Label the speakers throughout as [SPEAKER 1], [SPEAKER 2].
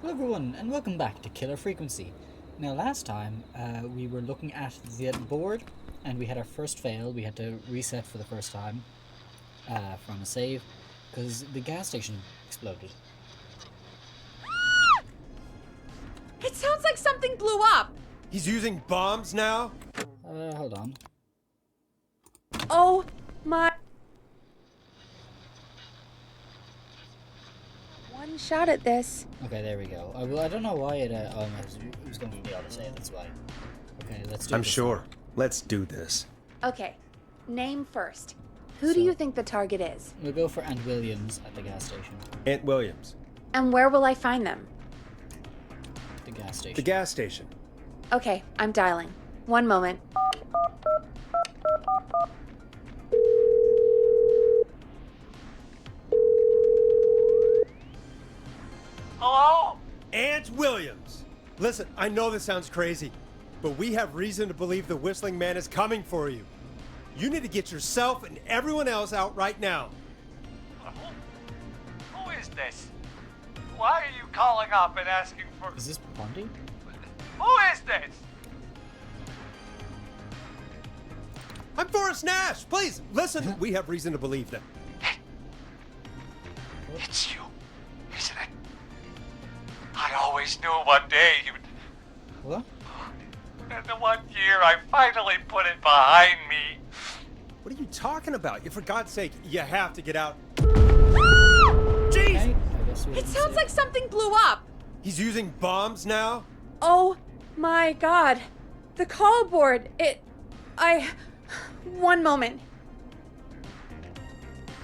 [SPEAKER 1] Hello everyone, and welcome back to Killer Frequency. Now last time, we were looking at the board, and we had our first fail. We had to reset for the first time from a save, because the gas station exploded.
[SPEAKER 2] It sounds like something blew up!
[SPEAKER 3] He's using bombs now?
[SPEAKER 1] Hold on.
[SPEAKER 2] Oh my... One shot at this.
[SPEAKER 1] Okay, there we go. Well, I don't know why it, oh, no, it was going to be able to save, that's why. Okay, let's do
[SPEAKER 3] I'm
[SPEAKER 1] this.
[SPEAKER 3] sure. Let's do this.
[SPEAKER 2] Okay, name first. Who do you think the target is?
[SPEAKER 1] We'll go for Aunt Williams at the gas station.
[SPEAKER 3] Aunt Williams.
[SPEAKER 2] And where will I find them?
[SPEAKER 1] The gas station.
[SPEAKER 3] The gas station.
[SPEAKER 2] Okay, I'm dialing. One moment.
[SPEAKER 4] Hello?
[SPEAKER 3] Aunt Williams! Listen, I know this sounds crazy, but we have reason to believe the Whistling Man is coming for you. You need to get yourself and everyone else out right now.
[SPEAKER 4] Who is this? Why are you calling up and asking for...
[SPEAKER 1] Is this Pondy?
[SPEAKER 4] Who is this?
[SPEAKER 3] I'm Forrest Nash! Please, listen! We have reason to believe that.
[SPEAKER 4] It's you, isn't it? I always knew one day you'd...
[SPEAKER 1] What?
[SPEAKER 4] And the one year I finally put it behind me.
[SPEAKER 3] What are you talking about? For God's sake, you have to get out.
[SPEAKER 1] Okay,
[SPEAKER 3] Jeez!
[SPEAKER 1] I guess we
[SPEAKER 2] It
[SPEAKER 1] didn't
[SPEAKER 2] sounds
[SPEAKER 1] save.
[SPEAKER 2] like something blew up!
[SPEAKER 3] He's using bombs now?
[SPEAKER 2] Oh my god. The call board, One moment.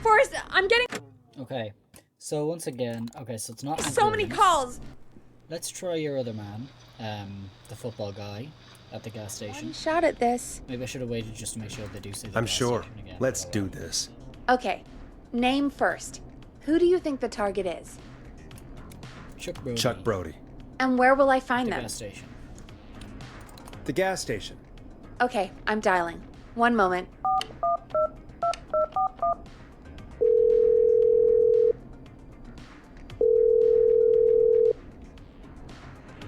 [SPEAKER 2] Forrest, I'm getting
[SPEAKER 1] Okay, so once again, so it's not Aunt
[SPEAKER 2] so many
[SPEAKER 1] Williams.
[SPEAKER 2] calls!
[SPEAKER 1] Let's try your other man, the football guy at the gas station.
[SPEAKER 2] One shot at this.
[SPEAKER 1] Maybe I should have waited just to make sure they do say the
[SPEAKER 3] I'm
[SPEAKER 1] gas
[SPEAKER 3] sure.
[SPEAKER 1] station again.
[SPEAKER 3] Let's
[SPEAKER 1] but
[SPEAKER 3] do
[SPEAKER 1] well.
[SPEAKER 3] this.
[SPEAKER 2] Okay, name first. Who do you think the target is?
[SPEAKER 1] Chuck Brody.
[SPEAKER 3] Chuck Brody.
[SPEAKER 2] And where will I
[SPEAKER 1] The
[SPEAKER 2] find them?
[SPEAKER 1] gas station.
[SPEAKER 3] The gas station.
[SPEAKER 2] Okay, I'm dialing. One moment.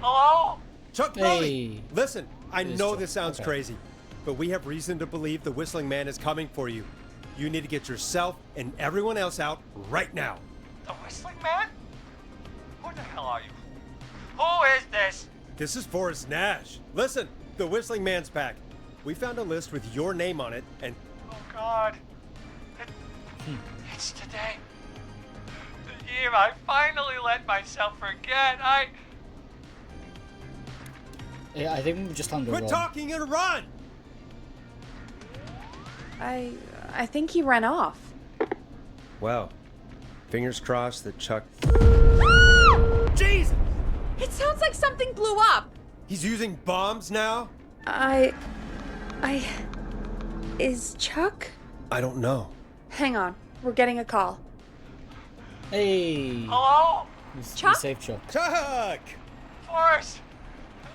[SPEAKER 4] Hello?
[SPEAKER 3] Chuck Brody!
[SPEAKER 1] Hey.
[SPEAKER 3] Listen, I
[SPEAKER 1] It is
[SPEAKER 3] know
[SPEAKER 1] Chuck.
[SPEAKER 3] this sounds
[SPEAKER 1] Okay.
[SPEAKER 3] crazy, but we have reason to believe the Whistling Man is coming for you. You need to get yourself and everyone else out right now.
[SPEAKER 4] The Whistling Man? Who the hell are you? Who is this?
[SPEAKER 3] This is Forrest Nash. Listen, the Whistling Man's pack. We found a list with your name on it, and
[SPEAKER 4] Oh God. It's today. The year I finally let myself forget.
[SPEAKER 1] Yeah, I think we just time to
[SPEAKER 3] quit
[SPEAKER 1] run.
[SPEAKER 3] talking and run!
[SPEAKER 2] I think he ran off.
[SPEAKER 3] Well, fingers crossed that Chuck... Jesus!
[SPEAKER 2] It sounds like something blew up!
[SPEAKER 3] He's using bombs now?
[SPEAKER 2] Is Chuck?
[SPEAKER 3] I don't know.
[SPEAKER 2] Hang on, we're getting a call.
[SPEAKER 1] Hey!
[SPEAKER 4] Hello?
[SPEAKER 1] We
[SPEAKER 2] Chuck?
[SPEAKER 1] saved Chuck.
[SPEAKER 3] Chuck!
[SPEAKER 4] Forrest.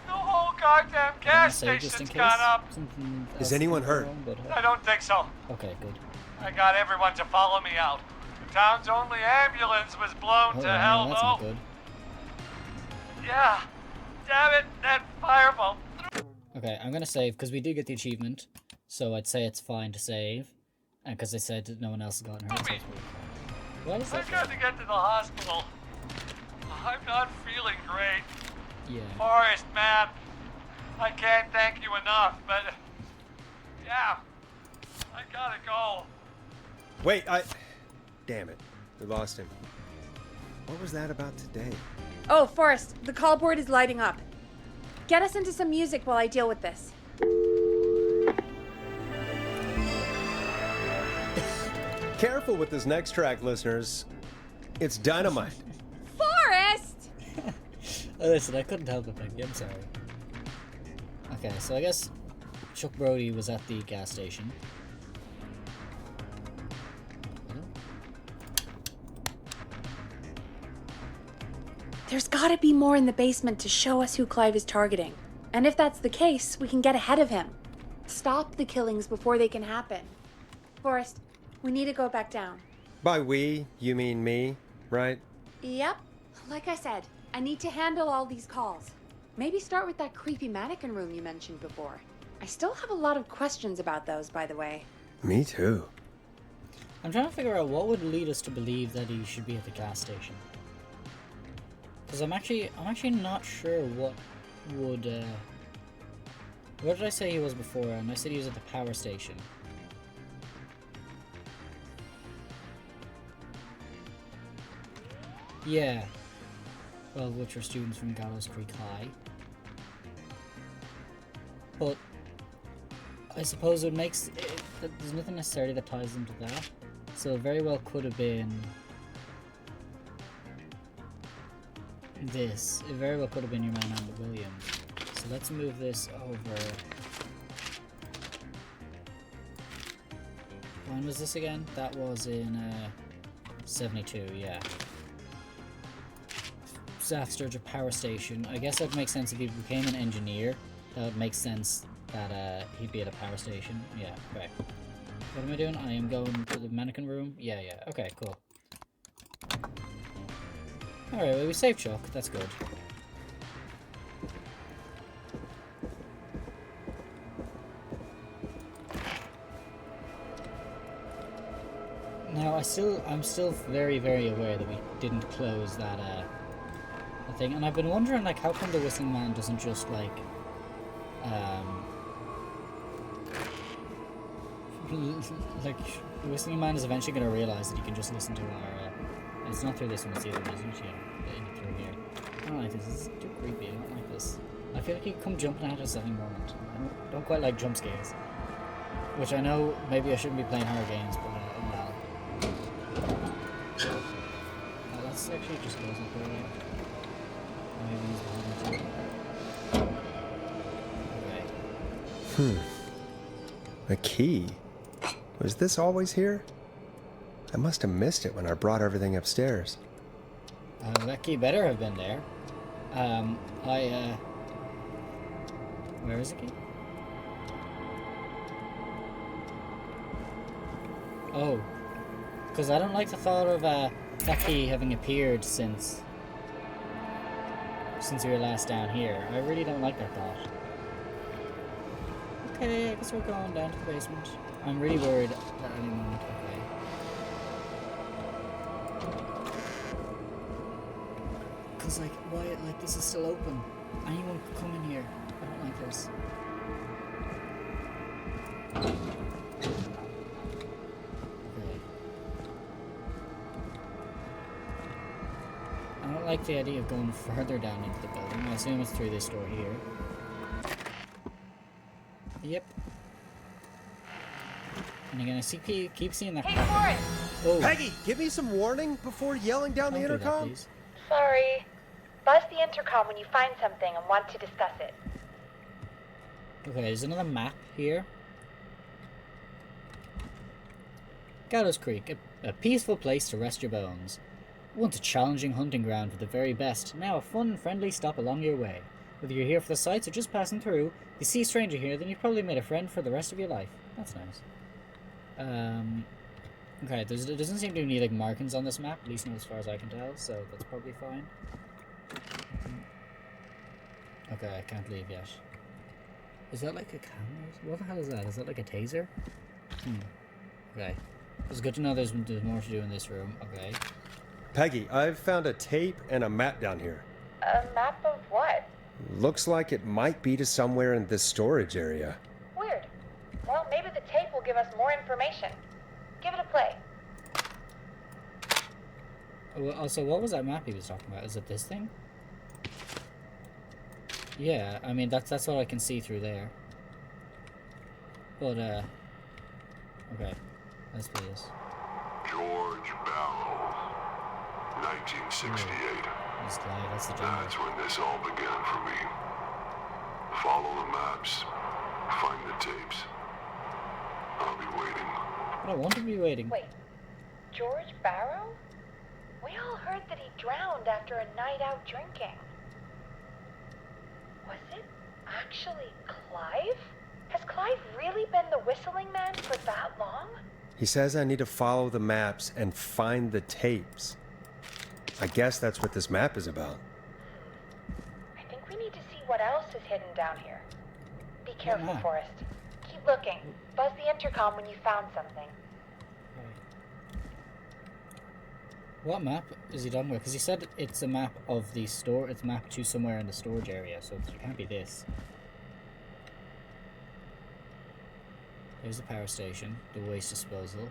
[SPEAKER 4] The whole goddamn
[SPEAKER 1] Wanna
[SPEAKER 4] gas
[SPEAKER 1] save just in
[SPEAKER 4] station's
[SPEAKER 1] case?
[SPEAKER 4] gone up.
[SPEAKER 1] Something
[SPEAKER 3] Is
[SPEAKER 1] else
[SPEAKER 3] anyone
[SPEAKER 1] went
[SPEAKER 3] hurt?
[SPEAKER 1] wrong, but,
[SPEAKER 4] I don't think so.
[SPEAKER 1] Okay, good.
[SPEAKER 4] I got everyone to follow me out. The town's only ambulance was blown
[SPEAKER 1] Oh,
[SPEAKER 4] to
[SPEAKER 1] no,
[SPEAKER 4] hell,
[SPEAKER 1] that's not
[SPEAKER 4] though.
[SPEAKER 1] good.
[SPEAKER 4] Yeah. Damn it, that firebolt.
[SPEAKER 1] Okay, I'm gonna save, because we did get the achievement, so I'd say it's fine to save. And because they said that no one else has gotten hurt. So it's really fine. Why is
[SPEAKER 4] I've
[SPEAKER 1] that?
[SPEAKER 4] got to get to the hospital. I'm not feeling great.
[SPEAKER 1] Yeah.
[SPEAKER 4] Forrest, man. I can't thank you enough, but... Yeah. I gotta go.
[SPEAKER 3] Wait, Damn it. We lost him. What was that about today?
[SPEAKER 2] Oh, Forrest, the call board is lighting up. Get us into some music while I deal with this.
[SPEAKER 3] Careful with this next track, listeners. It's dynamite.
[SPEAKER 2] Forrest!
[SPEAKER 1] Oh, listen, I couldn't help it, Becky. I'm sorry. Okay, so I guess Chuck Brody was at the gas station.
[SPEAKER 2] There's gotta be more in the basement to show us who Clive is targeting. And if that's the case, we can get ahead of him. Stop the killings before they can happen. Forrest, we need to go back down.
[SPEAKER 3] By we, you mean me, right?
[SPEAKER 2] Yep, like I said, I need to handle all these calls. Maybe start with that creepy mannequin room you mentioned before. I still have a lot of questions about those, by the way.
[SPEAKER 3] Me too.
[SPEAKER 1] I'm trying to figure out what would lead us to believe that he should be at the gas station. Because I'm actually not sure what would, where did I say he was before? And I said he was at the power station. Yeah. Well, which are students from Gallows Creek High. But I suppose it makes there's nothing necessarily that ties into that. So it very well could have been this. It very well could have been your man Andy Williams. So let's move this over. When was this again? That was in 72, yeah. Staff Sturge Power Station. I guess that would make sense if he became an engineer. That would make sense that he'd be at a power station. Yeah, okay. What am I doing? I am going to the mannequin room. Yeah, okay, cool. Alright, well, we saved Chuck. That's good. Now, I'm still very, very aware that we didn't close that thing, and I've been wondering, like, how come the Whistling Man doesn't just, like, like, the Whistling Man is eventually going to realize that he can just listen to our, it's not through this one, it's the other one, isn't it? Yeah, through here. I don't like this. This is too creepy. I don't like this. I feel like he could come jumping at us any moment. I don't quite like jump scares. Which I know maybe I shouldn't be playing horror games, but well. Let's actually just close up there. Maybe he's behind me. Okay.
[SPEAKER 3] A key? Was this always here? I must have missed it when I brought everything upstairs.
[SPEAKER 1] That key better have been there. Where is the key? Oh. Because I don't like the thought of that key having appeared since we were last down here. I really don't like that thought. Okay, I guess we're going down to the basement. I'm really worried at any moment. Okay. Cause like, why? Like, this is still open. Anyone could come in here. I don't like this. Okay. I don't like the idea of going further down into the building. I assume it's through this door here. Yep. And you're gonna keep seeing that.
[SPEAKER 2] Hey, Forrest!
[SPEAKER 1] Oh.
[SPEAKER 3] Peggy, give me some warning before yelling down the
[SPEAKER 1] Don't do that,
[SPEAKER 3] intercom.
[SPEAKER 1] please.
[SPEAKER 5] Sorry. Buzz the intercom when you find something and want to discuss it.
[SPEAKER 1] Okay, there's another map here. Gallows Creek, a peaceful place to rest your bones. Once a challenging hunting ground for the very best, now a fun and friendly stop along your way. Whether you're here for the sights or just passing through, you see a stranger here, then you've probably made a friend for the rest of your life. That's nice. Okay, there doesn't seem to be any like markings on this map, at least not as far as I can tell, so that's probably fine. Okay, I can't leave yet. Is that like a camera? What the hell is that? Is that like a taser? Okay. It's good to know there's more to do in this room. Okay.
[SPEAKER 3] Peggy, I've found a tape and a map down here.
[SPEAKER 5] A map of what?
[SPEAKER 3] Looks like it might be to somewhere in this storage area.
[SPEAKER 5] Weird. Well, maybe the tape will give us more information. Give it a play.
[SPEAKER 1] Well, also, what was that map he was talking about? Is it this thing? Yeah, I mean, that's what I can see through there. But, okay. Let's play this.
[SPEAKER 6] George Barrow, 1968.
[SPEAKER 1] That's Clive, that's the general.
[SPEAKER 6] That's when this all began for me. Follow the maps, find the tapes. I'll be waiting.
[SPEAKER 1] But I want to be waiting.
[SPEAKER 5] Wait, George Barrow? We all heard that he drowned after a night out drinking. Was it actually Clive? Has Clive really been the Whistling Man for that long?
[SPEAKER 3] He says I need to follow the maps and find the tapes. I guess that's what this map is about.
[SPEAKER 5] is hidden down here. Be careful,
[SPEAKER 1] map?
[SPEAKER 5] Forrest. Keep looking. Buzz the intercom when you found something.
[SPEAKER 1] What map is he done with? Because he said it's a map of the store. It's mapped to somewhere in the storage area, so it can't be this. There's the power station, the waste disposal.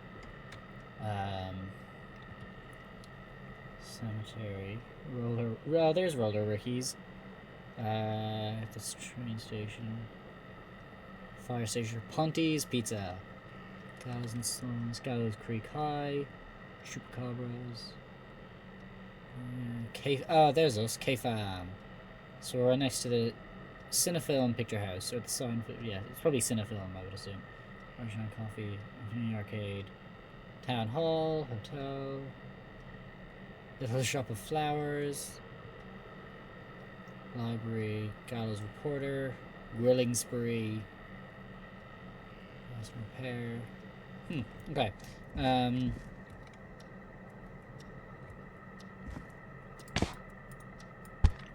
[SPEAKER 1] Cemetery. Roller. Oh, there's roller rickies. This train station. Fire station. Ponty's Pizza. Gallows and Sons. Gallows Creek High. Chupacabras. There's us. K-Fam. So we're right next to the Cinefilm Picture House, or the sign. Yeah, it's probably Cinefilm, I would assume. Argentine Coffee, Infinity Arcade, Town Hall, Hotel, Little Shop of Flowers, Library, Gallows Reporter, Grilling Spree, House Repair. Okay.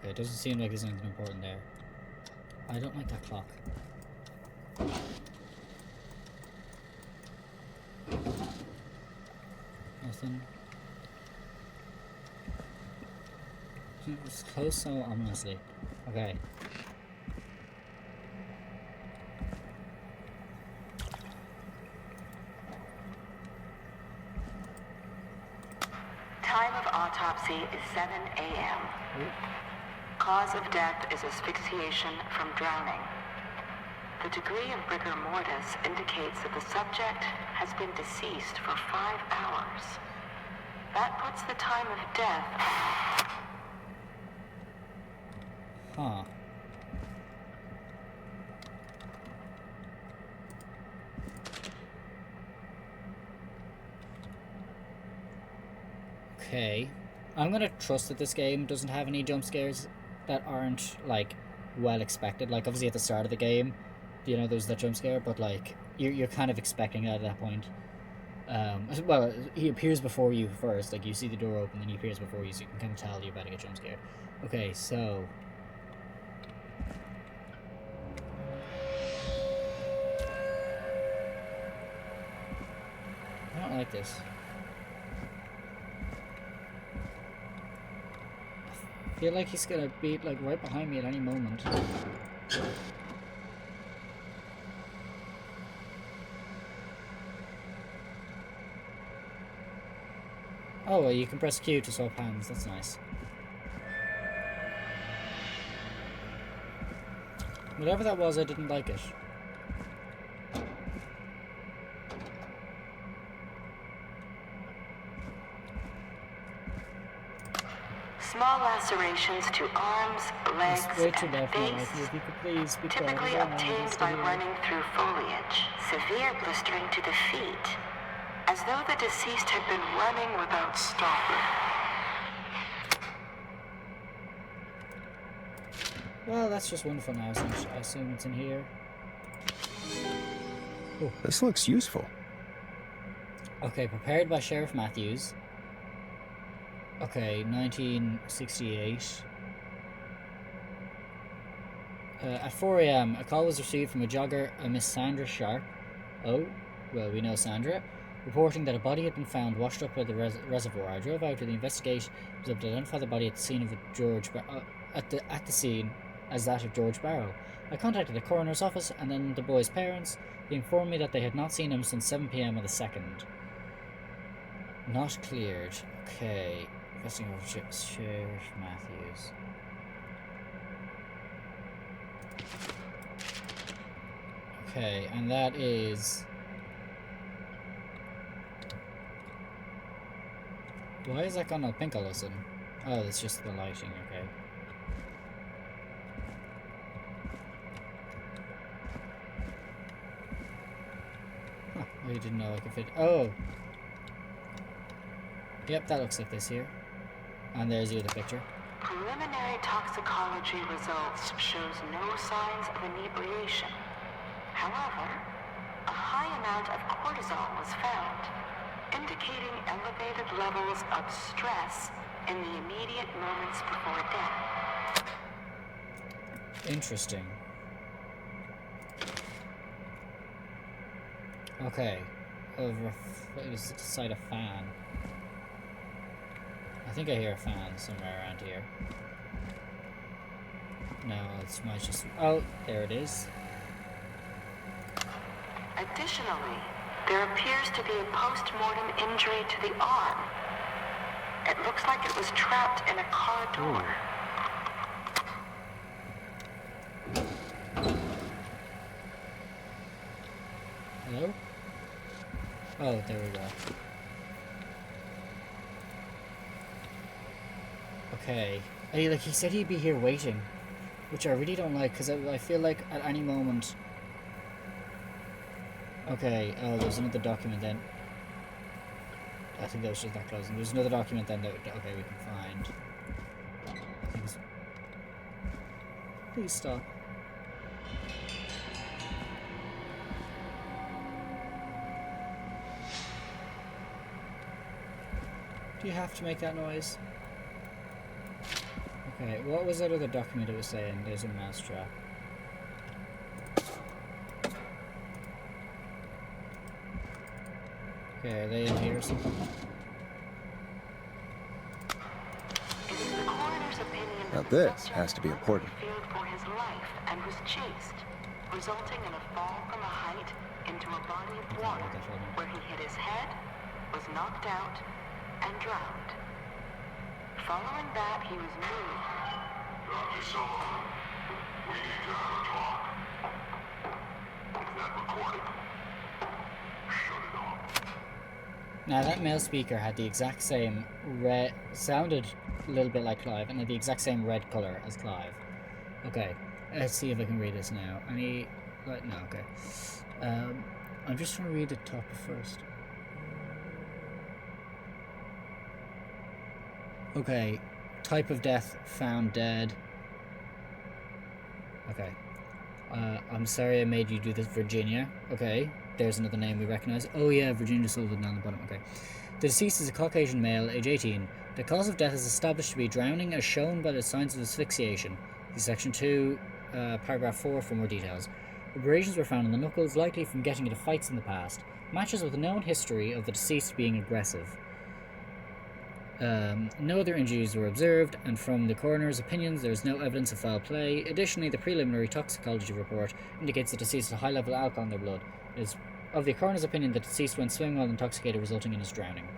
[SPEAKER 1] Okay, it doesn't seem like there's anything important there. I don't like that clock. Nothing. It's closed so ominously. Okay.
[SPEAKER 7] Time of autopsy is 7 a.m. Cause of death is asphyxiation from drowning. The degree of rigor mortis indicates that the subject has been deceased for 5 hours. That puts the time of death...
[SPEAKER 1] Huh. Okay. I'm gonna trust that this game doesn't have any jump scares that aren't, like, well expected. Like, obviously at the start of the game, you know, there's that jump scare, but, like, you're kind of expecting it at that point. Well, he appears before you first. Like, you see the door open, then he appears before you, so you can kind of tell you're about to get jump scared. Okay, so... I don't like this. I feel like he's gonna be, like, right behind me at any moment. Oh, well, you can press Q to swap hands. That's nice. Whatever that was, I didn't like it.
[SPEAKER 7] Small lacerations to arms, legs,
[SPEAKER 1] Way too
[SPEAKER 7] and
[SPEAKER 1] loud for my life.
[SPEAKER 7] face,
[SPEAKER 1] If you could please be quiet.
[SPEAKER 7] typically
[SPEAKER 1] I don't want
[SPEAKER 7] obtained
[SPEAKER 1] this to
[SPEAKER 7] by
[SPEAKER 1] hear.
[SPEAKER 7] running through foliage. Severe blistering to the feet, as though the deceased had been running without stopping.
[SPEAKER 1] Well, that's just wonderful now. So I assume it's in here.
[SPEAKER 8] This looks useful.
[SPEAKER 1] Okay, prepared by Sheriff Matthews. Okay, 1968. At 4 a.m., a call was received from a jogger, a Miss Sandra Sharp. Oh, well, we know Sandra. Reporting that a body had been found washed up by the reservoir. I drove out to the investigation. Was able to identify the body at the scene of at the scene as that of George Barrow. I contacted the coroner's office and then the boy's parents. They informed me that they had not seen him since 7 p.m. on the 2nd. Not cleared. Okay. Investigating Sheriff Matthews. Okay, and that is... Why is that gone all pink all of a sudden? Oh, it's just the lighting, okay. Huh, I didn't know I could fit... Oh! Yep, that looks like this here. And there's the other picture.
[SPEAKER 7] Preliminary toxicology results shows no signs of inebriation. However, a high amount of cortisol was found, indicating elevated levels of stress in the immediate moments before death.
[SPEAKER 1] Interesting. Okay. It was beside a fan. I think I hear a fan somewhere around here. No, it's might just... Oh, there it is.
[SPEAKER 7] Additionally, there appears to be a post-mortem injury to the arm. It looks like it was trapped in a car door.
[SPEAKER 1] Hello? Oh, there we go. Okay. Like, he said he'd be here waiting, which I really don't like, because I feel like at any moment... Okay, oh, there's another document then. I think that was just that closing. There's another document then that, okay, we can find. Please stop. Do you have to make that noise? Okay, what was that other document it was saying? There's a mousetrap. Okay, are they in here or something?
[SPEAKER 8] Now this has to be important.
[SPEAKER 7] Feared for his life and was chased, resulting in a fall from a height into a body of water where he hit his head, was knocked out, and drowned. Following that, he was moved.
[SPEAKER 6] Dr. Sullivan, we need to have a talk. Is that recording? Shut it off.
[SPEAKER 1] Now that male speaker had the exact same red, sounded a little bit like Clive, and had the exact same red colour as Clive. Okay, let's see if I can read this now. Any, like, no, okay. I'm just trying to read the top first. Okay, type of death, found dead. Okay. I'm sorry I made you do this, Virginia. Okay, there's another name we recognize. Oh yeah, Virginia Sullivan down the bottom. Okay. The deceased is a Caucasian male, age 18. The cause of death is established to be drowning as shown by the signs of asphyxiation. See section 2, paragraph 4 for more details. Abrasions were found in the knuckles, likely from getting into fights in the past. Matches with a known history of the deceased being aggressive. No other injuries were observed, and from the coroner's opinions, there is no evidence of foul play. Additionally, the preliminary toxicology report indicates the deceased has a high level of alcohol in their blood. It is of the coroner's opinion that the deceased went swimming while intoxicated, resulting in his drowning.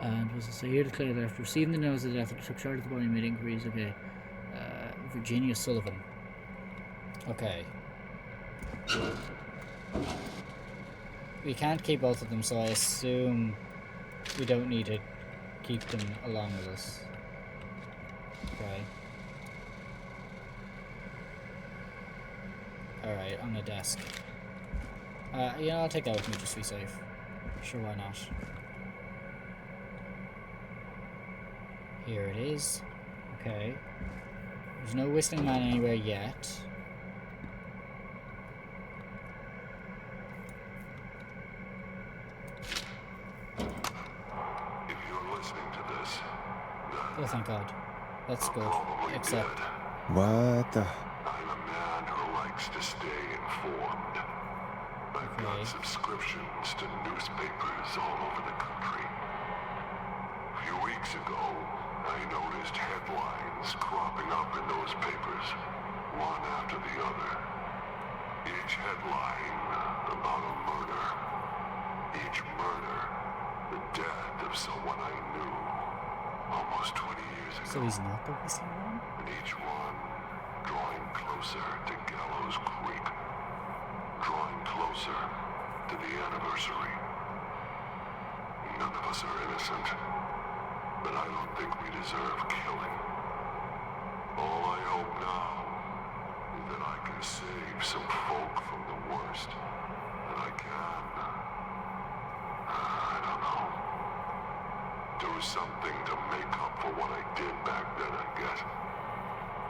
[SPEAKER 1] And was it here declared that after receiving the news of the death, it took charge of the body and made inquiries. Okay. Virginia Sullivan. Okay. We can't keep both of them, so I assume we don't need to keep them along with us. Okay. Alright, on the desk. Yeah, I'll take that with me just to be safe. Sure, why not? Here it is. Okay. There's no whistling man anywhere yet.
[SPEAKER 6] If you're listening to this, then
[SPEAKER 1] Oh, thank God. That's good.
[SPEAKER 6] probably
[SPEAKER 1] Except...
[SPEAKER 6] dead.
[SPEAKER 8] What the?
[SPEAKER 6] I'm a man who likes to stay informed. I've got
[SPEAKER 1] Okay.
[SPEAKER 6] subscriptions to newspapers all over the country. A few weeks ago, I noticed headlines cropping up in those papers, one after the other. Each headline about a murder. Each murder, the death of someone I knew almost 20 years ago.
[SPEAKER 1] So he's not the whistling man?
[SPEAKER 6] And each one drawing closer to Gallows Creek, drawing closer to the anniversary. None of us are innocent, but I don't think we deserve killing. All I hope now is that I can save some folk from the worst that I can. I don't know. Do something to make up for what I did back then, I guess.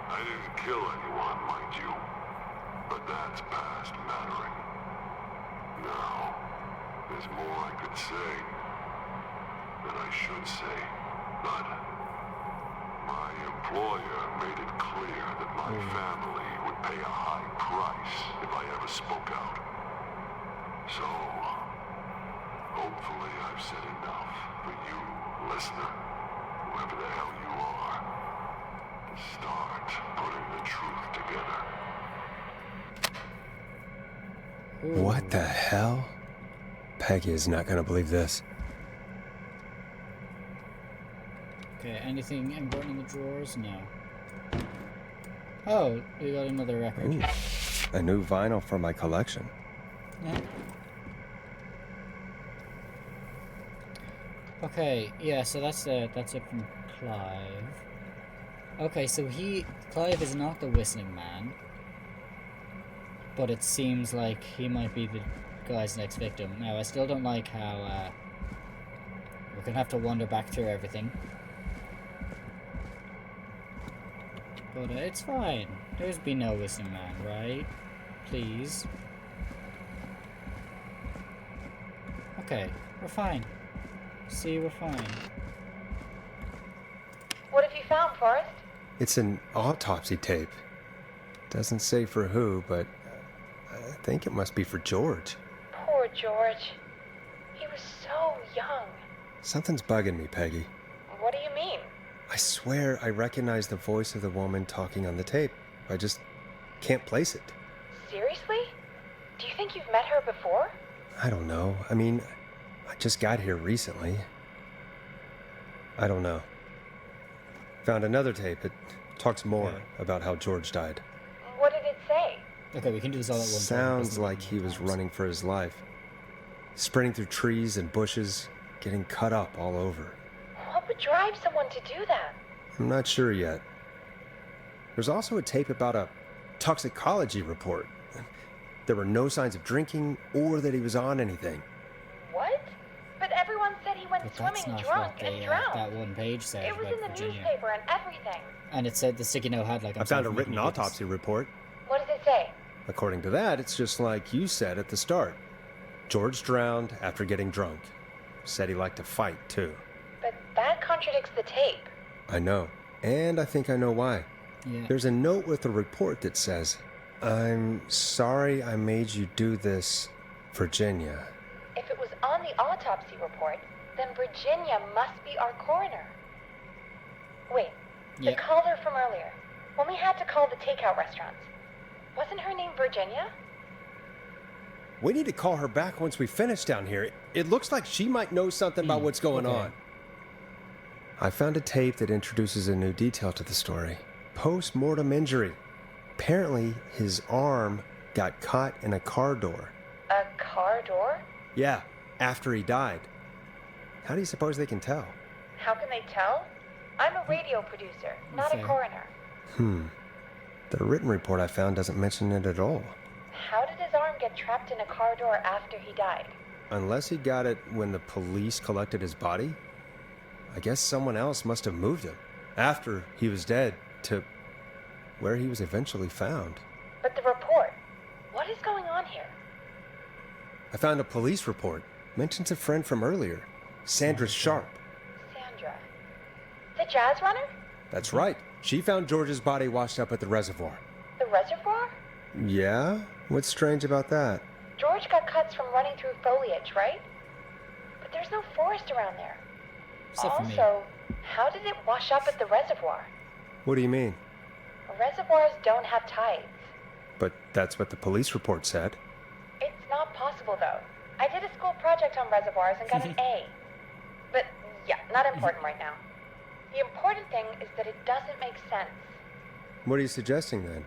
[SPEAKER 6] I didn't kill anyone, mind you, but that's past mattering. Now, there's more I could say, that I should say, but my employer made it clear that my My family would pay a high price if I ever spoke out. So, hopefully I've said enough for you, listener, whoever the hell you are, to start putting the truth together.
[SPEAKER 8] What the hell? Peggy is not gonna believe this.
[SPEAKER 1] Okay, anything important in the drawers? No. Oh, we got another record.
[SPEAKER 8] Ooh, a new vinyl for my collection.
[SPEAKER 1] Yeah. Okay, yeah, so that's it from Clive. Okay, so Clive is not the Whistling Man, but it seems like he might be the guy's next victim. Now, I still don't like how, we're gonna have to wander back through everything. But it's fine. There's been no Whistling Man, right? Please. Okay, we're fine. See, we're fine.
[SPEAKER 5] What have you found, Forrest?
[SPEAKER 8] It's an autopsy tape. Doesn't say for who, but I think it must be for George.
[SPEAKER 5] Poor George. He was so young.
[SPEAKER 8] Something's bugging me, Peggy.
[SPEAKER 5] What do you mean?
[SPEAKER 8] I swear I recognize the voice of the woman talking on the tape. I just can't place it.
[SPEAKER 5] Seriously? Do you think you've met her before?
[SPEAKER 8] I don't know. I mean, I just got here recently. I don't know. Found another tape. It talks more about how George died.
[SPEAKER 5] What did it say?
[SPEAKER 1] Okay, we can do this all at once.
[SPEAKER 8] Sounds like he was running for his life. Sprinting through trees and bushes, getting cut up all over.
[SPEAKER 5] What would drive someone to do that?
[SPEAKER 8] I'm not sure yet. There's also a tape about a toxicology report. There were no signs of drinking or that he was on anything.
[SPEAKER 5] What? But everyone said he went
[SPEAKER 1] But
[SPEAKER 5] swimming
[SPEAKER 1] that's not
[SPEAKER 5] drunk
[SPEAKER 1] what
[SPEAKER 5] and
[SPEAKER 1] the,
[SPEAKER 5] drowned.
[SPEAKER 1] that one page said
[SPEAKER 5] It was
[SPEAKER 1] about
[SPEAKER 5] in the
[SPEAKER 1] Virginia.
[SPEAKER 5] newspaper and everything.
[SPEAKER 1] And it said the sticky note had like...
[SPEAKER 8] I found a written autopsy report.
[SPEAKER 5] What does it say?
[SPEAKER 8] According to that, it's just like you said at the start. George drowned after getting drunk. Said he liked to fight, too.
[SPEAKER 5] But that contradicts the tape.
[SPEAKER 8] I know. And I think I know why.
[SPEAKER 1] Yeah.
[SPEAKER 8] There's a note with the report that says, "I'm sorry I made you do this, Virginia."
[SPEAKER 5] If it was on the autopsy report, then Virginia must be our coroner. Wait, the
[SPEAKER 1] Yeah.
[SPEAKER 5] caller from earlier, when we had to call the takeout restaurants, wasn't her name Virginia?
[SPEAKER 8] We need to call her back once we finish down here. It looks like she might know something about what's going
[SPEAKER 1] okay.
[SPEAKER 8] on. I found a tape that introduces a new detail to the story. Post-mortem injury. Apparently, his arm got caught in a car door.
[SPEAKER 5] A car door?
[SPEAKER 8] Yeah, after he died. How do you suppose they can tell?
[SPEAKER 5] How can they tell? I'm a radio producer, not a
[SPEAKER 1] Fair.
[SPEAKER 5] coroner.
[SPEAKER 8] The written report I found doesn't mention it at all.
[SPEAKER 5] How did his arm get trapped in a car door after he died?
[SPEAKER 8] Unless he got it when the police collected his body? I guess someone else must have moved him after he was dead to where he was eventually found.
[SPEAKER 5] But the report, what is going on here?
[SPEAKER 8] I found a police report. Mentions a friend from earlier, Sandra Sharp.
[SPEAKER 5] Sandra. The jazz runner?
[SPEAKER 8] That's right. She found George's body washed up at the reservoir.
[SPEAKER 5] The reservoir?
[SPEAKER 8] Yeah? What's strange about that?
[SPEAKER 5] George got cuts from running through foliage, right? But there's no forest around there.
[SPEAKER 1] Except for me.
[SPEAKER 5] Also, how did it wash up at the reservoir?
[SPEAKER 8] What do you mean?
[SPEAKER 5] Reservoirs don't have tides.
[SPEAKER 8] But that's what the police report said.
[SPEAKER 5] It's not possible, though. I did a school project on reservoirs and got an A. But, yeah, not important right now. The important thing is that it doesn't make sense.
[SPEAKER 8] What are you suggesting then?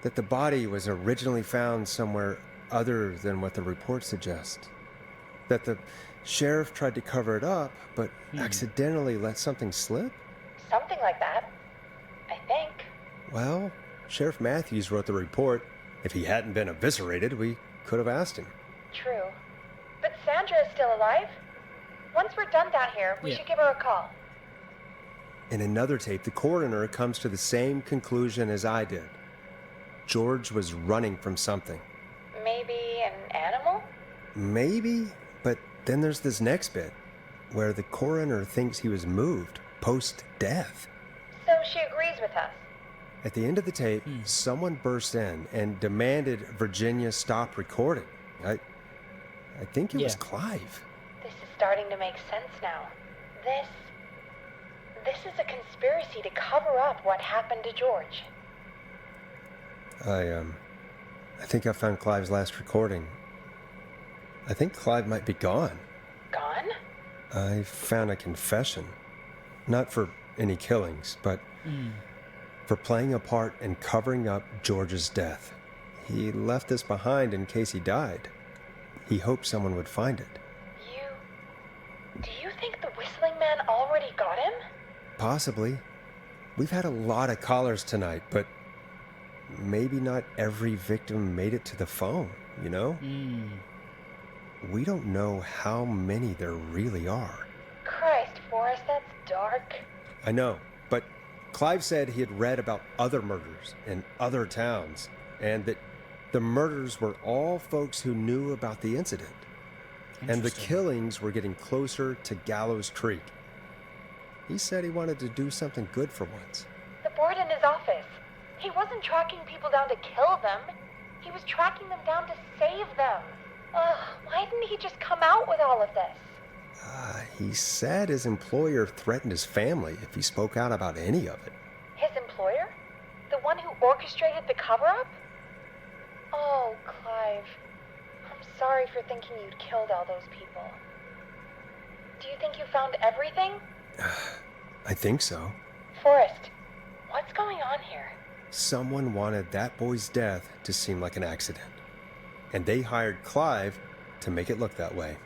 [SPEAKER 8] That the body was originally found somewhere other than what the report suggests? That the sheriff tried to cover it up, but accidentally let something slip?
[SPEAKER 5] Something like that. I think.
[SPEAKER 8] Well, Sheriff Matthews wrote the report. If he hadn't been eviscerated, we could have asked him.
[SPEAKER 5] True. But Sandra is still alive. Once we're done down here, we
[SPEAKER 1] Yeah.
[SPEAKER 5] should give her a call.
[SPEAKER 8] In another tape, the coroner comes to the same conclusion as I did. George was running from something.
[SPEAKER 5] Maybe an animal?
[SPEAKER 8] Maybe, but then there's this next bit, where the coroner thinks he was moved post-death.
[SPEAKER 5] So she agrees with us.
[SPEAKER 8] At the end of the tape, someone burst in and demanded Virginia stop recording. I think it was
[SPEAKER 1] Yeah.
[SPEAKER 8] Clive.
[SPEAKER 5] This is starting to make sense now. This is a conspiracy to cover up what happened to George.
[SPEAKER 8] I think I found Clive's last recording. I think Clive might be gone.
[SPEAKER 5] Gone?
[SPEAKER 8] I found a confession. Not for any killings, but for playing a part in covering up George's death. He left this behind in case he died. He hoped someone would find it.
[SPEAKER 5] Do you think the Whistling Man already got him?
[SPEAKER 8] Possibly. We've had a lot of callers tonight, but maybe not every victim made it to the phone, you know? We don't know how many there really are.
[SPEAKER 5] Christ, Forrest, that's dark.
[SPEAKER 8] I know, but Clive said he had read about other murders in other towns, and that the murders were all folks who knew about the incident. And the
[SPEAKER 1] Interesting.
[SPEAKER 8] killings were getting closer to Gallows Creek. He said he wanted to do something good for once.
[SPEAKER 5] The board in his office. He wasn't tracking people down to kill them. He was tracking them down to save them. Ugh, why didn't he just come out with all of this?
[SPEAKER 8] He said his employer threatened his family if he spoke out about any of it.
[SPEAKER 5] His employer? The one who orchestrated the cover-up? Oh, Clive. I'm sorry for thinking you'd killed all those people. Do you think you found everything?
[SPEAKER 8] I think so.
[SPEAKER 5] Forrest, what's going on here?
[SPEAKER 8] Someone wanted that boy's death to seem like an accident. And they hired Clive to make it look that way.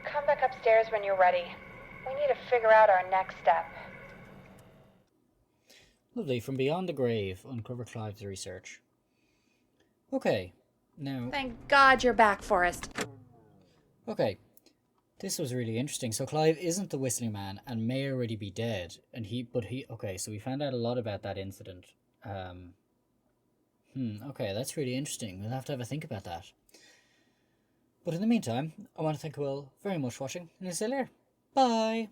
[SPEAKER 5] Come back upstairs when you're ready. We need to figure out our next step.
[SPEAKER 1] Lovely. From Beyond the Grave, uncover Clive's research. Okay, now...
[SPEAKER 2] Thank God you're back, Forrest.
[SPEAKER 1] Okay, this was really interesting. So Clive isn't the Whistling Man and may already be dead. Okay, so we found out a lot about that incident. Okay, that's really interesting. We'll have to have a think about that. But in the meantime, I want to thank you all very much for watching, and I'll see you later. Bye!